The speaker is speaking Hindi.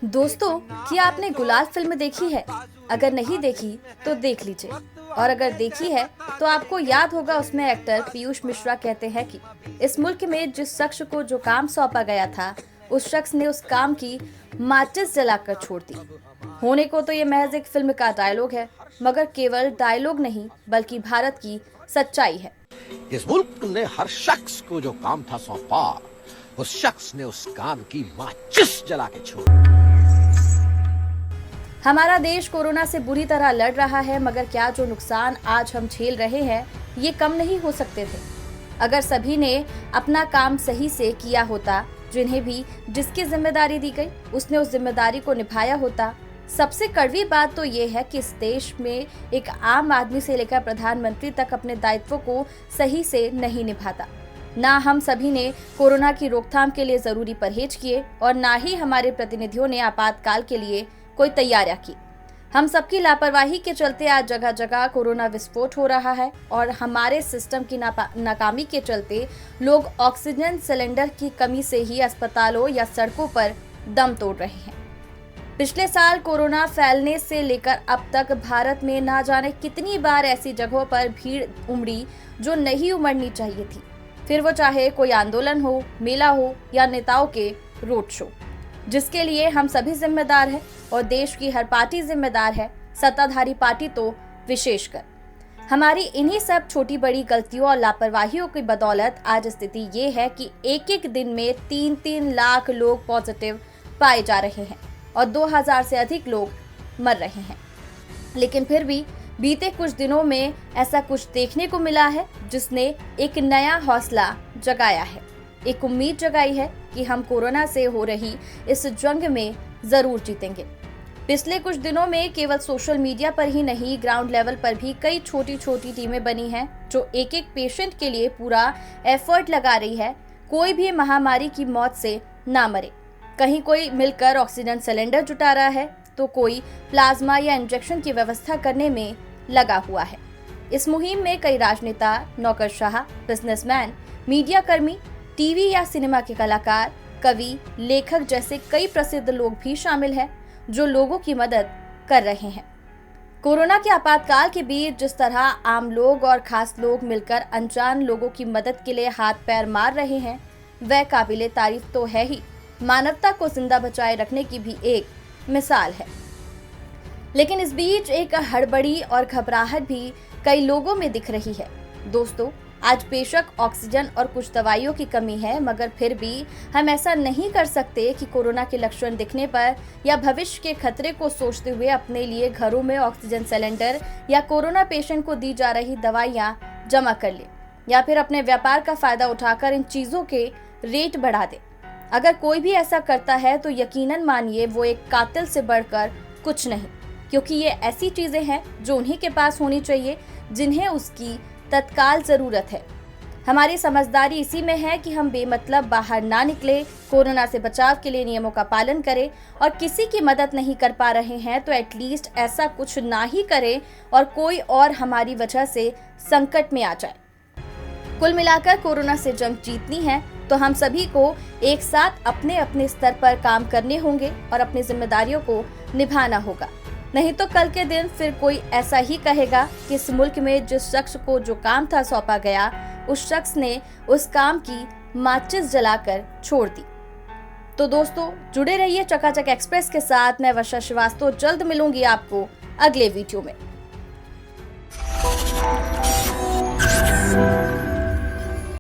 दोस्तों, क्या आपने गुलाल फिल्म देखी है? अगर नहीं देखी तो देख लीजिए, और अगर देखी है तो आपको याद होगा उसमें एक्टर पीयूष मिश्रा कहते हैं कि इस मुल्क में जिस शख्स को जो काम सौंपा गया था, उस शख्स ने उस काम की माचिस जलाकर छोड़ दी। होने को तो ये महज एक फिल्म का डायलॉग है, मगर केवल डायलॉग नहीं बल्कि भारत की सच्चाई है। इस मुल्क ने हर शख्स को जो काम था सौंपा, उस शख्स ने उस काम की माचिस जला के छोड़ी। हमारा देश कोरोना से बुरी तरह लड़ रहा है, मगर क्या जो नुकसान आज हम झेल रहे हैं ये कम नहीं हो सकते थे अगर सभी ने अपना काम सही से किया होता। जिन्हें भी जिसकी जिम्मेदारी दी गई उसने उस जिम्मेदारी को निभाया होता। सबसे कड़वी बात तो ये है कि इस देश में एक आम आदमी से लेकर प्रधानमंत्री तक अपने दायित्वों को सही से नहीं निभाता। ना हम सभी ने कोरोना की रोकथाम के लिए जरूरी परहेज किए और ना ही हमारे प्रतिनिधियों ने आपातकाल के लिए कोई तैयारियां की। हम सबकी लापरवाही के चलते आज जगह जगह कोरोना विस्फोट हो रहा है और हमारे सिस्टम की नाकामी के चलते लोग ऑक्सीजन सिलेंडर की कमी से ही अस्पतालों या सड़कों पर दम तोड़ रहे हैं। पिछले साल कोरोना फैलने से लेकर अब तक भारत में ना जाने कितनी बार ऐसी जगहों पर भीड़ उमड़ी जो नहीं उमड़नी चाहिए थी, फिर वो चाहे कोई आंदोलन हो, मेला हो या नेताओं के रोड शो, जिसके लिए हम सभी जिम्मेदार हैं और देश की हर पार्टी जिम्मेदार है, सत्ताधारी पार्टी तो विशेषकर। हमारी इन्हीं सब छोटी बड़ी गलतियों और लापरवाहियों की बदौलत आज स्थिति ये है कि एक एक दिन में 3-3 लाख लोग पॉजिटिव पाए जा रहे हैं और 2000 से अधिक लोग मर रहे हैं। लेकिन फिर भी बीते कुछ दिनों में ऐसा कुछ देखने को मिला है जिसने एक नया हौसला जगाया है, एक उम्मीद जगाई है कि हम कोरोना से हो रही इस जंग में जरूर जीतेंगे। पिछले कुछ दिनों में केवल सोशल मीडिया पर ही नहीं, ग्राउंड लेवल पर भी कई छोटी छोटी टीमें बनी हैं जो एक एक पेशेंट के लिए पूरा एफर्ट लगा रही है, कोई भी महामारी की मौत से ना मरे। कहीं कोई मिलकर ऑक्सीजन सिलेंडर जुटा रहा है तो कोई प्लाज्मा या इंजेक्शन की व्यवस्था करने में लगा हुआ है। इस मुहिम में कई राजनेता, नौकरशाह, बिजनेसमैन, मीडिया कर्मी, टीवी या सिनेमा के कलाकार, कवि, लेखक जैसे कई प्रसिद्ध लोग भी शामिल हैं जो लोगों की मदद कर रहे हैं। कोरोना के आपातकाल के बीच जिस तरह आम लोग और खास लोग मिलकर अनजान लोगों की मदद के लिए हाथ पैर मार रहे हैं, वह काबिले तारीफ तो है ही, मानवता को जिंदा बचाए रखने की भी एक मिसाल है। लेकिन इस बीच एक हड़बड़ी और घबराहट भी कई लोगों में दिख रही है। दोस्तों, आज बेशक ऑक्सीजन और कुछ दवाइयों की कमी है, मगर फिर भी हम ऐसा नहीं कर सकते कि कोरोना के लक्षण दिखने पर या भविष्य के खतरे को सोचते हुए अपने लिए घरों में ऑक्सीजन सिलेंडर या कोरोना पेशेंट को दी जा रही दवाइयां जमा कर ले या फिर अपने व्यापार का फायदा उठाकर इन चीजों के रेट बढ़ा दे। अगर कोई भी ऐसा करता है तो यकीनन मानिए वो एक कातिल से बढ़कर कुछ नहीं, क्योंकि ये ऐसी चीजें हैं जो उन्हीं के पास होनी चाहिए जिन्हें उसकी तत्काल जरूरत है। हमारी समझदारी इसी में है कि हम बेमतलब बाहर ना निकले, कोरोना से बचाव के लिए नियमों का पालन करें और किसी की मदद नहीं कर पा रहे हैं तो एटलीस्ट ऐसा कुछ ना ही करें और कोई और हमारी वजह से संकट में आ जाए। कुल मिलाकर कोरोना से जंग जीतनी है तो हम सभी को एक साथ अपने अपने स्तर पर काम करने होंगे और अपनी जिम्मेदारियों को निभाना होगा। नहीं तो कल के दिन फिर कोई ऐसा ही कहेगा कि इस मुल्क में जिस शख्स को जो काम था सौंपा गया, उस शख्स ने उस काम की माचिस जलाकर छोड़ दी। तो दोस्तों, जुड़े रहिए चकाचक एक्सप्रेस के साथ। मैं वर्षा श्रीवास्तव जल्द मिलूंगी आपको अगले वीडियो में।